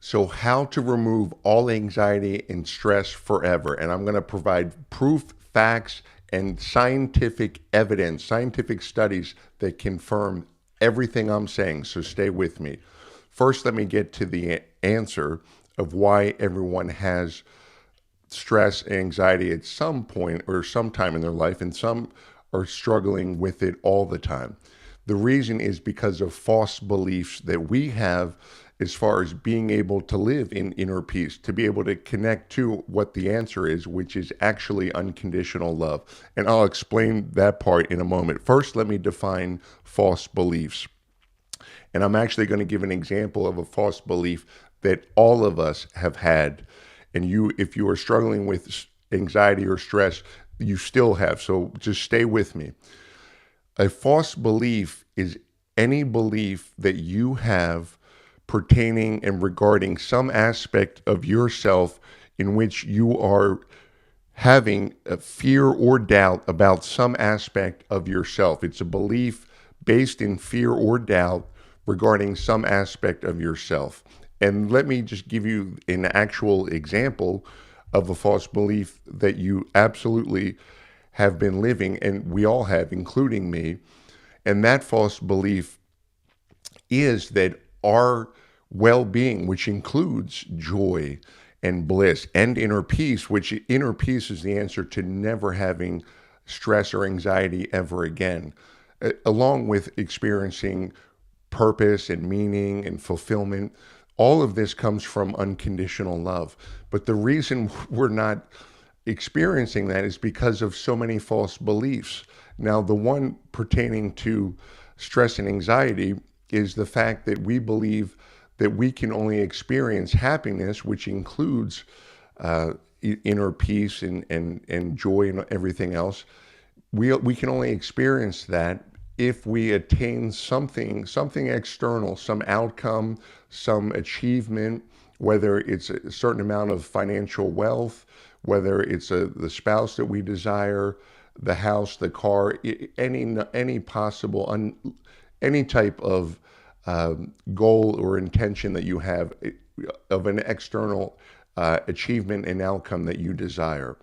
So, how to remove all anxiety and stress forever. And I'm going to provide proof, facts, and scientific evidence, scientific studies that confirm everything I'm saying. So, stay with me. First, let me get to the answer of why everyone has stress and anxiety at some point or sometime in their life, and some are struggling with it all the time. The reason is because of false beliefs that we have as far as being able to live in inner peace, to be able to connect to what the answer is, which is actually unconditional love. And I'll explain that part in a moment. First, let me define false beliefs. And I'm actually going to give an example of a false belief that all of us have had. And you, if you are struggling with anxiety or stress, you still have. So just stay with me. A false belief is any belief that you have pertaining and regarding some aspect of yourself in which you are having a fear or doubt about some aspect of yourself. It's a belief based in fear or doubt regarding some aspect of yourself. And let me just give you an actual example of a false belief that you absolutely have been living, and we all have, including me. And that false belief is that our well being, which includes joy and bliss and inner peace, which inner peace is the answer to never having stress or anxiety ever again, along with experiencing purpose and meaning and fulfillment. All of this comes from unconditional love. But the reason we're not experiencing that is because of so many false beliefs. Now, the one pertaining to stress and anxiety is the fact that we believe that we can only experience happiness, which includes inner peace and joy and everything else. We can only experience that if we attain something external, some outcome, some achievement, whether it's a certain amount of financial wealth, whether it's the spouse that we desire, the house, the car, any possible any type of goal or intention that you have of an external achievement and outcome that you desire.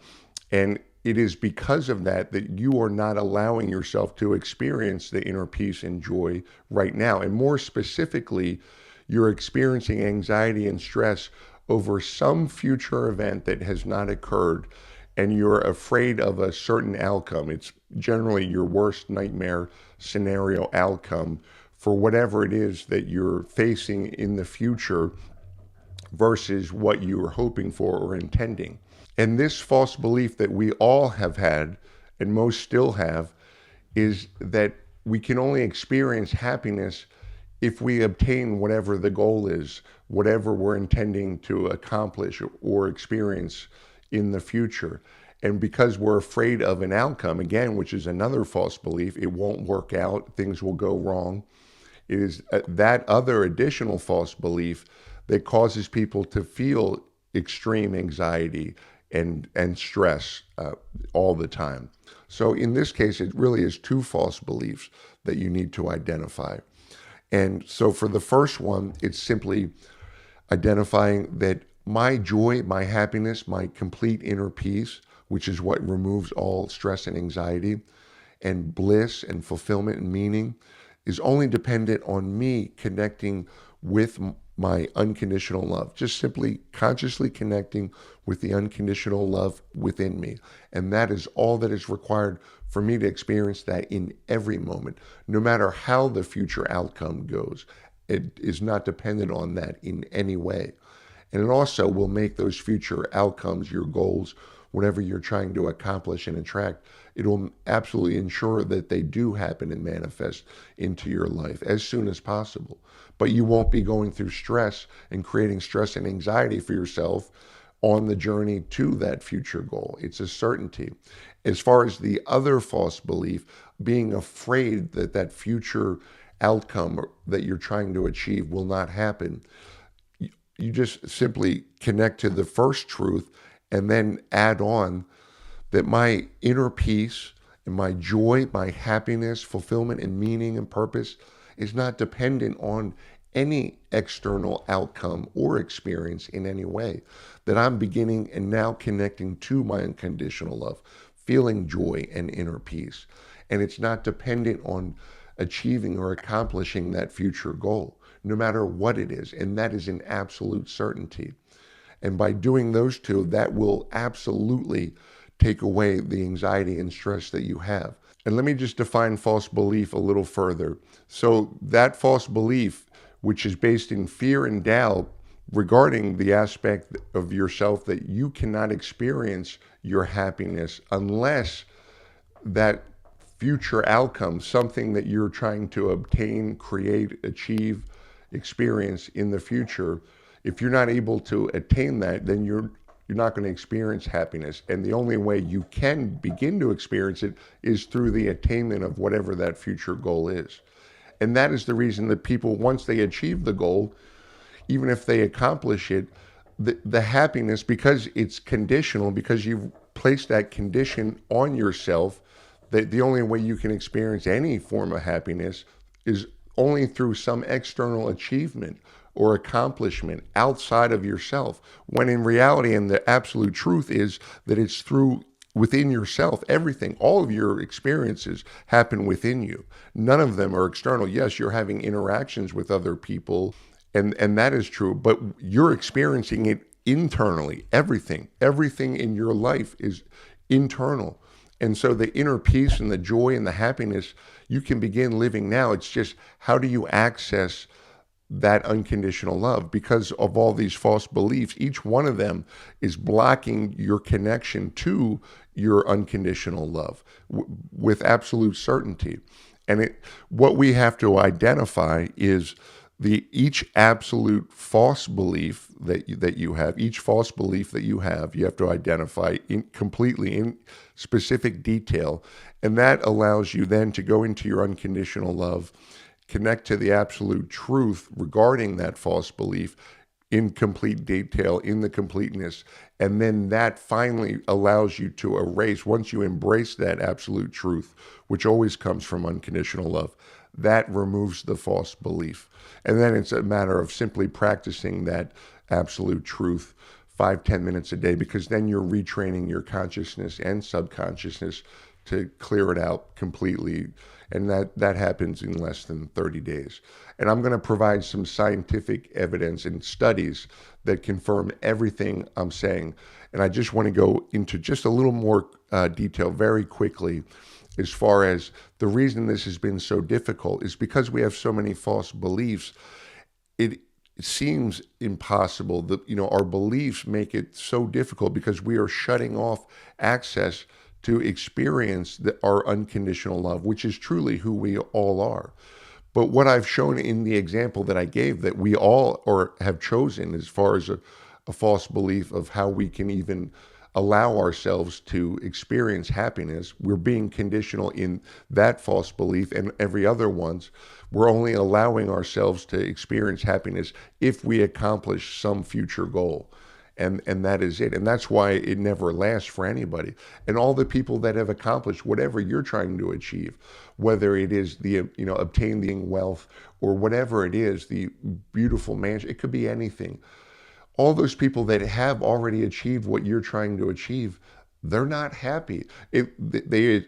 And it is because of that that you are not allowing yourself to experience the inner peace and joy right now. And more specifically, you're experiencing anxiety and stress over some future event that has not occurred, and you're afraid of a certain outcome. It's generally your worst nightmare scenario outcome for whatever it is that you're facing in the future versus what you were hoping for or intending. And this false belief that we all have had, and most still have, is that we can only experience happiness if we obtain whatever the goal is, whatever we're intending to accomplish or experience in the future. And because we're afraid of an outcome, again, which is another false belief, it won't work out, things will go wrong. It is that other additional false belief that causes people to feel extreme anxiety and stress all the time. So in this case, it really is two false beliefs that you need to identify. And so for the first one, it's simply identifying that my joy, my happiness, my complete inner peace, which is what removes all stress and anxiety, and bliss and fulfillment and meaning, is only dependent on me connecting with my unconditional love, just simply consciously connecting with the unconditional love within me. And that is all that is required for me to experience that in every moment, no matter how the future outcome goes. It is not dependent on that in any way. And it also will make those future outcomes, your goals, whatever you're trying to accomplish and attract, it will absolutely ensure that they do happen and manifest into your life as soon as possible. But you won't be going through stress and creating stress and anxiety for yourself on the journey to that future goal. It's a certainty. As far as the other false belief, being afraid that that future outcome that you're trying to achieve will not happen, you just simply connect to the first truth and then add on that my inner peace and my joy, my happiness, fulfillment, and meaning and purpose is not dependent on any external outcome or experience in any way. That I'm beginning and now connecting to my unconditional love, feeling joy and inner peace. And it's not dependent on achieving or accomplishing that future goal, no matter what it is. And that is an absolute certainty. And by doing those two, that will absolutely take away the anxiety and stress that you have. And let me just define false belief a little further. So, that false belief, which is based in fear and doubt regarding the aspect of yourself that you cannot experience your happiness unless that future outcome, something that you're trying to obtain, create, achieve, experience in the future, if you're not able to attain that, then you're not going to experience happiness. And the only way you can begin to experience it is through the attainment of whatever that future goal is. And that is the reason that people, once they achieve the goal, even if they accomplish it, the happiness, because it's conditional, because you've placed that condition on yourself, that the only way you can experience any form of happiness is only through some external achievement or accomplishment outside of yourself. When in reality, and the absolute truth is that it's through within yourself. Everything, all of your experiences happen within you. None of them are external. Yes, you're having interactions with other people, and that is true, but you're experiencing it internally. Everything in your life is internal. And so the inner peace and the joy and the happiness you can begin living now. It's just, how do you access that unconditional love? Because of all these false beliefs, each one of them is blocking your connection to your unconditional love with absolute certainty. And what we have to identify is each absolute false belief that you have, each false belief that you have to identify completely in specific detail. And that allows you then to go into your unconditional love, connect to the absolute truth regarding that false belief in complete detail, in the completeness. And then that finally allows you to erase, once you embrace that absolute truth, which always comes from unconditional love, that removes the false belief. And then it's a matter of simply practicing that absolute truth 5-10 minutes a day, because then you're retraining your consciousness and subconsciousness to clear it out completely. And that happens in less than 30 days. And I'm going to provide some scientific evidence and studies that confirm everything I'm saying. And I just want to go into just a little more detail very quickly. As far as the reason this has been so difficult is because we have so many false beliefs. It seems impossible that, our beliefs make it so difficult because we are shutting off access to experience our unconditional love, which is truly who we all are. But what I've shown in the example that I gave, that we all have chosen as far as a false belief of how we can even allow ourselves to experience happiness, we're being conditional in that false belief, and every other ones, we're only allowing ourselves to experience happiness if we accomplish some future goal. And that is it. And that's why it never lasts for anybody. And all the people that have accomplished whatever you're trying to achieve, whether it is obtaining wealth or whatever it is, the beautiful mansion, it could be anything. All those people that have already achieved what you're trying to achieve, they're not happy. They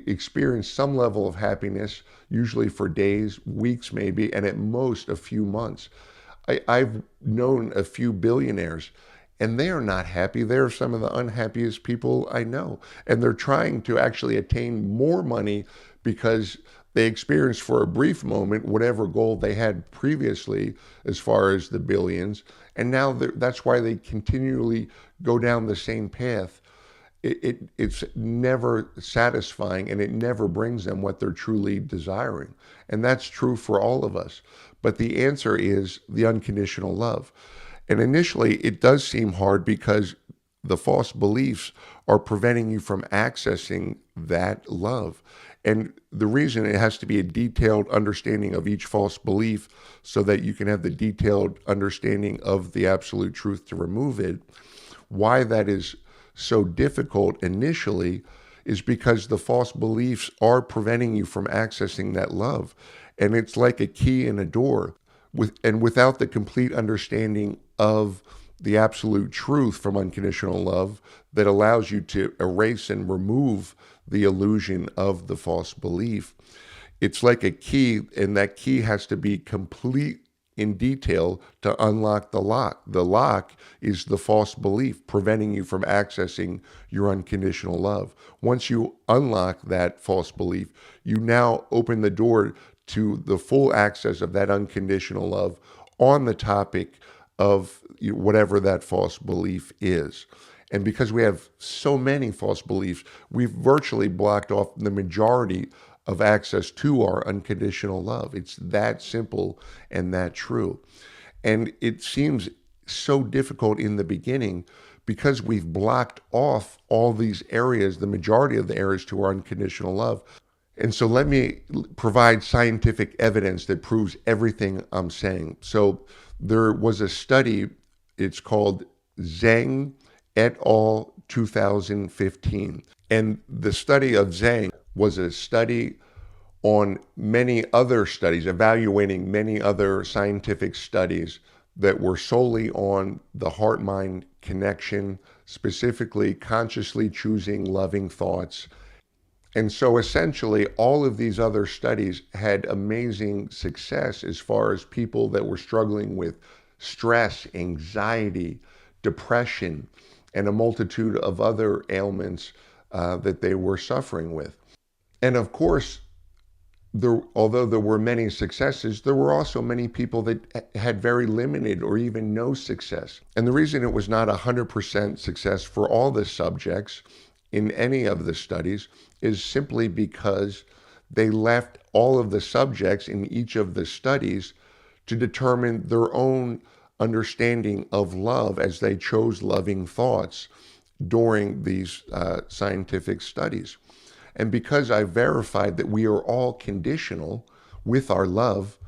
experience some level of happiness, usually for days, weeks maybe, and at most a few months. I've known a few billionaires, and they are not happy. They're some of the unhappiest people I know. And they're trying to actually attain more money because they experienced for a brief moment whatever goal they had previously as far as the billions. And now that's why they continually go down the same path. It's never satisfying, and it never brings them what they're truly desiring. And that's true for all of us. But the answer is the unconditional love. And initially, it does seem hard because the false beliefs are preventing you from accessing that love. And the reason, it has to be a detailed understanding of each false belief so that you can have the detailed understanding of the absolute truth to remove it. Why that is so difficult initially is because the false beliefs are preventing you from accessing that love. And it's like a key in a door. without the complete understanding of the absolute truth from unconditional love that allows you to erase and remove the illusion of the false belief, it's like a key, and that key has to be complete in detail to unlock the lock. The lock is the false belief preventing you from accessing your unconditional love. Once you unlock that false belief, you now open the door to the full access of that unconditional love on the topic of whatever that false belief is. And because we have so many false beliefs, we've virtually blocked off the majority of access to our unconditional love. It's that simple and that true. And it seems so difficult in the beginning because we've blocked off all these areas, the majority of the areas to our unconditional love. And so let me provide scientific evidence that proves everything I'm saying. So there was a study, it's called Zhang et al. 2015. And the study of Zhang was a study on many other studies, evaluating many other scientific studies that were solely on the heart mind connection, specifically consciously choosing loving thoughts. And so essentially, all of these other studies had amazing success as far as people that were struggling with stress, anxiety, depression, and a multitude of other ailments that they were suffering with. And of course, although there were many successes, there were also many people that had very limited or even no success. And the reason it was not 100% success for all the subjects in any of the studies is simply because they left all of the subjects in each of the studies to determine their own understanding of love as they chose loving thoughts during these scientific studies. And because I verified that we are all conditional with our love,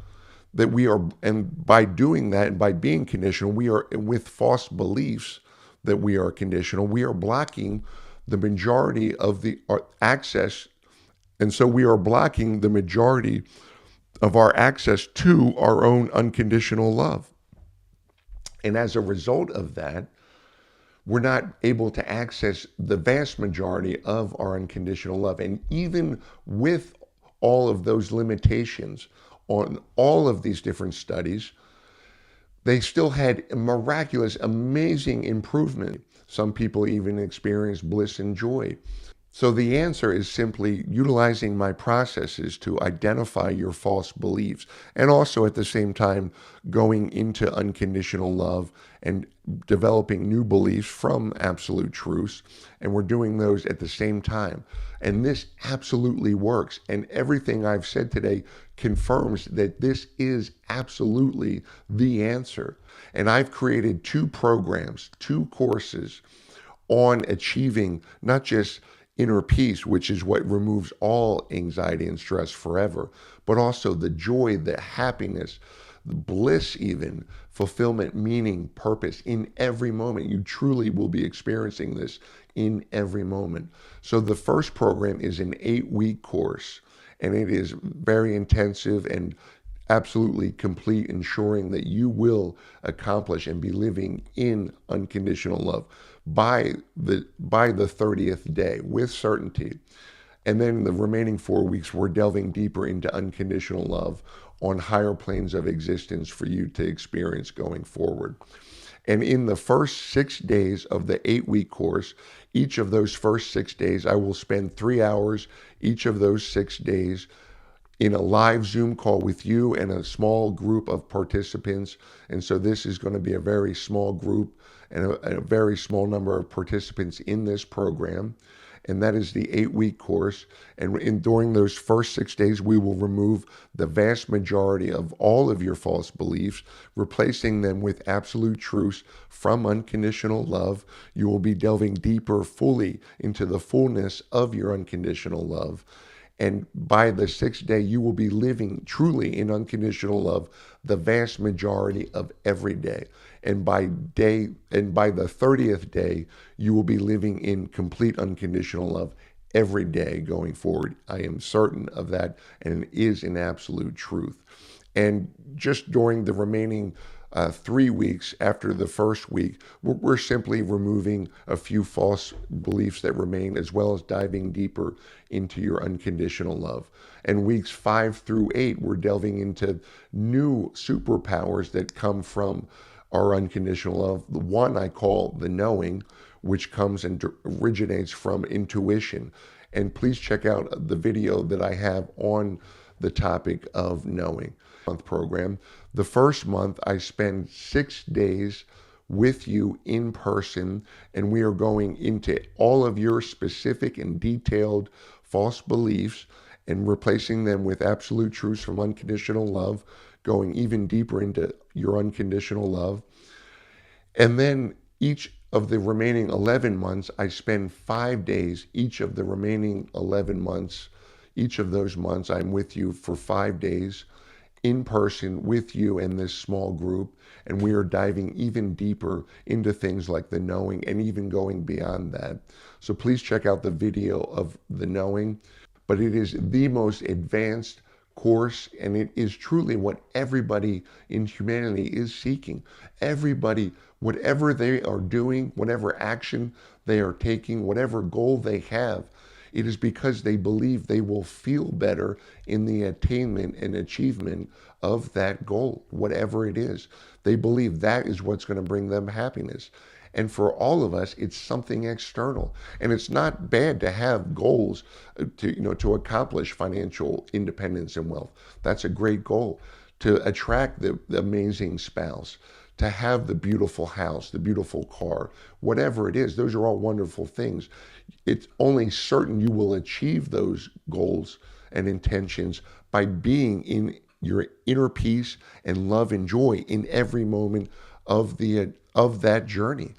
that we are, and by doing that and by being conditional, we are with false beliefs that we are conditional, we are blocking the majority of the access. And so we are blocking the majority of our access to our own unconditional love. And as a result of that, we're not able to access the vast majority of our unconditional love. And even with all of those limitations on all of these different studies, they still had miraculous, amazing improvement. Some people even experienced bliss and joy. So the answer is simply utilizing my processes to identify your false beliefs, and also at the same time going into unconditional love and developing new beliefs from absolute truths. And we're doing those at the same time. And this absolutely works. And everything I've said today confirms that this is absolutely the answer. And I've created 2 programs, 2 courses on achieving not just inner peace, which is what removes all anxiety and stress forever, but also the joy, the happiness, the bliss, even fulfillment, meaning, purpose in every moment. You truly will be experiencing this in every moment. So the first program is an 8-week course, and it is very intensive and absolutely complete, ensuring that you will accomplish and be living in unconditional love by the 30th day with certainty. And then the remaining 4 weeks, we're delving deeper into unconditional love on higher planes of existence for you to experience going forward. And in the first 6 days of the 8-week course, each of those first 6 days, I will spend 3 hours each of those 6 days in a live Zoom call with you and a small group of participants. And so this is going to be a very small group and a very small number of participants in this program. And that is the 8-week course. And during those first 6 days, we will remove the vast majority of all of your false beliefs, replacing them with absolute truths from unconditional love. You will be delving deeper fully into the fullness of your unconditional love. And by the 6th day, you will be living truly in unconditional love the vast majority of every day. And by the 30th day, you will be living in complete unconditional love every day going forward. I am certain of that, and it is an absolute truth. And just during the remaining 3 weeks after the first week, we're simply removing a few false beliefs that remain, as well as diving deeper into your unconditional love. And weeks 5 through 8, we're delving into new superpowers that come from our unconditional love. The one I call the knowing, which comes and originates from intuition. And please check out the video that I have on the topic of knowing. Month program. The first month, I spend 6 days with you in person, and we are going into all of your specific and detailed false beliefs and replacing them with absolute truths from unconditional love, going even deeper into your unconditional love. And then each of the remaining 11 months, I spend 5 days, each of the remaining 11 months, each of those months, I'm with you for 5 days in person with you in this small group. And we are diving even deeper into things like the knowing and even going beyond that. So please check out the video of the knowing. But it is the most advanced course, and it is truly what everybody in humanity is seeking. Everybody, whatever they are doing, whatever action they are taking, whatever goal they have, it is because they believe they will feel better in the attainment and achievement of that goal, whatever it is. They believe that is what's going to bring them happiness. And for all of us, it's something external. And it's not bad to have goals to accomplish financial independence and wealth. That's a great goal. To attract the amazing spouse, to have the beautiful house, the beautiful car, whatever it is, those are all wonderful things. It's only certain you will achieve those goals and intentions by being in your inner peace and love and joy in every moment of that journey.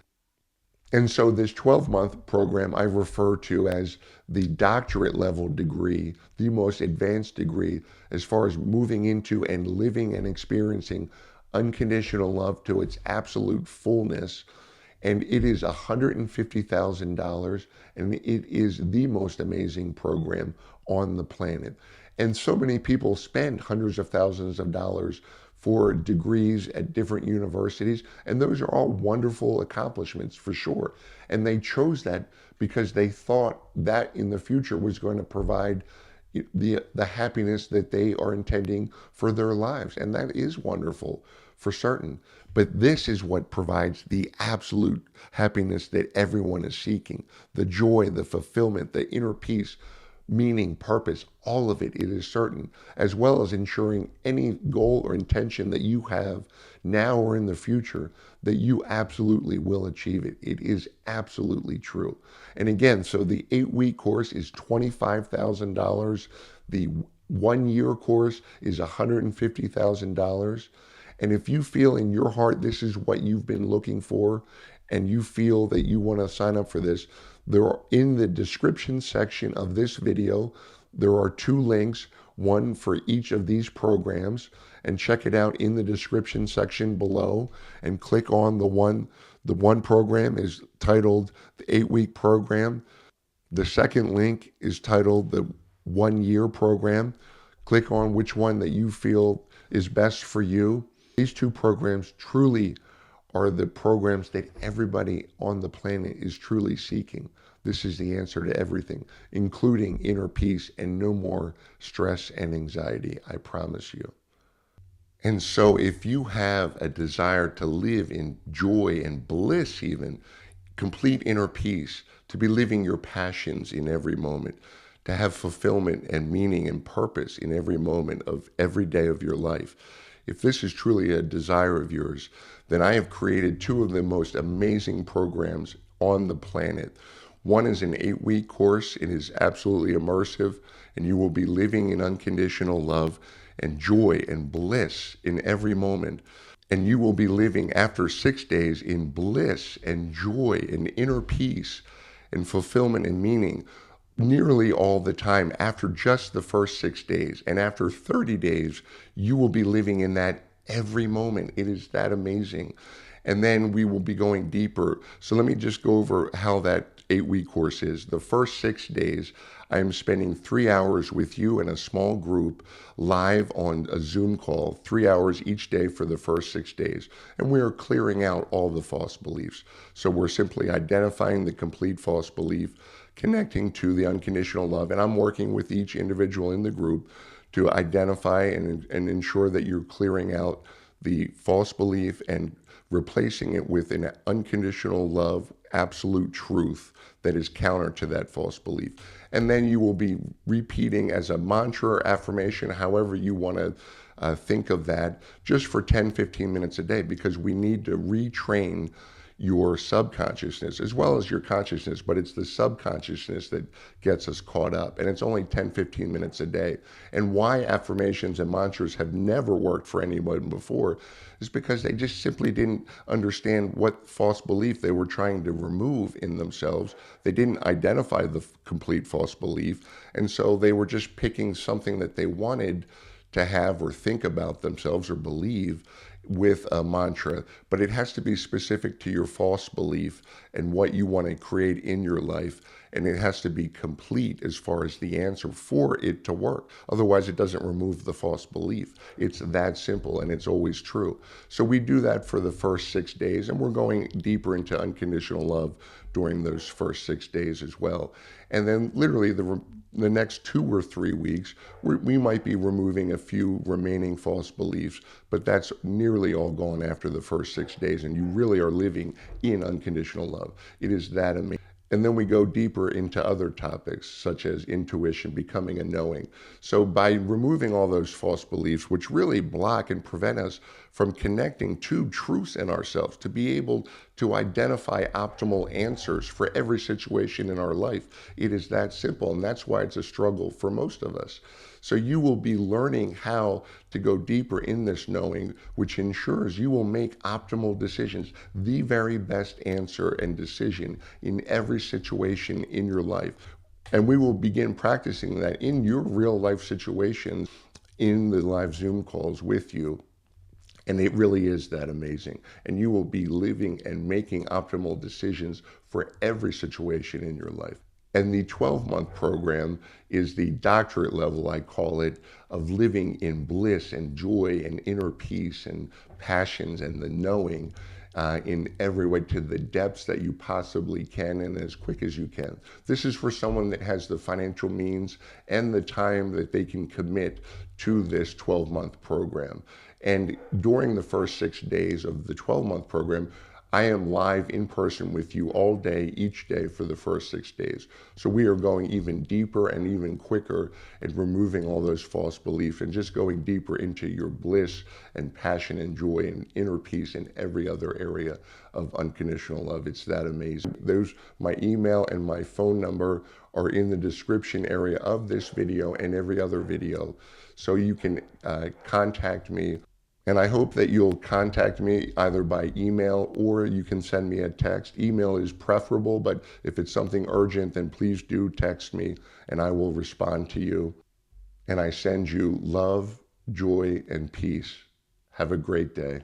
And so this 12-month program I refer to as the doctorate level degree, the most advanced degree as far as moving into and living and experiencing unconditional love to its absolute fullness. And it is $150,000, and it is the most amazing program on the planet. And so many people spend hundreds of thousands of dollars for degrees at different universities, and those are all wonderful accomplishments for sure. And they chose that because they thought that in the future was going to provide the happiness that they are intending for their lives. And that is wonderful for certain. But this is what provides the absolute happiness that everyone is seeking. The joy, the fulfillment, the inner peace, meaning, purpose, all of it is certain, as well as ensuring any goal or intention that you have now or in the future, that you absolutely will achieve it. It is absolutely true. And again, so the 8-week course is $25,000. The 1-year course is $150,000. And if you feel in your heart this is what you've been looking for, and you feel that you want to sign up for this, there are in the description section of this video, there are 2 links, one for each of these programs, and check it out in the description section below and click on the one program is titled the 8-week program. The second link is titled the 1-year program. Click on which one that you feel is best for you. These 2 programs truly are the programs that everybody on the planet is truly seeking. This is the answer to everything, including inner peace and no more stress and anxiety, I promise you. And so if you have a desire to live in joy and bliss, even complete inner peace, to be living your passions in every moment, to have fulfillment and meaning and purpose in every moment of every day of your life, if this is truly a desire of yours, then I have created 2 of the most amazing programs on the planet. One is an 8-week course. It is absolutely immersive, and you will be living in unconditional love and joy and bliss in every moment. And you will be living after 6 days in bliss and joy and inner peace and fulfillment and meaning nearly all the time after just the first 6 days. And after 30 days, you will be living in that every moment. It is that amazing. And then we will be going deeper. So let me just go over how that 8-week course is. The first 6 days, I am spending 3 hours with you in a small group live on a Zoom call, 3 hours each day for the first 6 days. And we are clearing out all the false beliefs. So we're simply identifying the complete false belief, connecting to the unconditional love. And I'm working with each individual in the group to identify and ensure that you're clearing out the false belief and replacing it with an unconditional love, absolute truth that is counter to that false belief. And then you will be repeating as a mantra or affirmation, however you want to think of that, just for 10, 15 minutes a day, because we need to retrain your subconsciousness as well as your consciousness, but it's the subconsciousness that gets us caught up. And it's only 10, 15 minutes a day. And why affirmations and mantras have never worked for anyone before is because they just simply didn't understand what false belief they were trying to remove in themselves. They didn't identify the complete false belief. And so they were just picking something that they wanted to have or think about themselves or believe with a mantra, but it has to be specific to your false belief and what you want to create in your life. And it has to be complete as far as the answer for it to work. Otherwise, it doesn't remove the false belief. It's that simple, and it's always true. So we do that for the first 6 days, and we're going deeper into unconditional love during those first 6 days as well. And then literally the next 2 or 3 weeks, we might be removing a few remaining false beliefs, but that's nearly all gone after the first 6 days, and you really are living in unconditional love. It is that amazing. And then we go deeper into other topics, such as intuition, becoming a knowing. So by removing all those false beliefs, which really block and prevent us from connecting to truths in ourselves, to be able to identify optimal answers for every situation in our life, it is that simple. And that's why it's a struggle for most of us. So you will be learning how to go deeper in this knowing, which ensures you will make optimal decisions, the very best answer and decision in every situation in your life. And we will begin practicing that in your real life situations in the live Zoom calls with you. And it really is that amazing. And you will be living and making optimal decisions for every situation in your life. And the 12-month program is the doctorate level, I call it, of living in bliss and joy and inner peace and passions and the knowing in every way to the depths that you possibly can and as quick as you can. This is for someone that has the financial means and the time that they can commit to this 12-month program. And during the first 6 days of the 12-month program, I am live in person with you all day, each day for the first 6 days. So we are going even deeper and even quicker at removing all those false beliefs and just going deeper into your bliss and passion and joy and inner peace in every other area of unconditional love. It's that amazing. My email and my phone number are in the description area of this video and every other video. So you can contact me. And I hope that you'll contact me either by email or you can send me a text. Email is preferable, but if it's something urgent, then please do text me and I will respond to you. And I send you love, joy, and peace. Have a great day.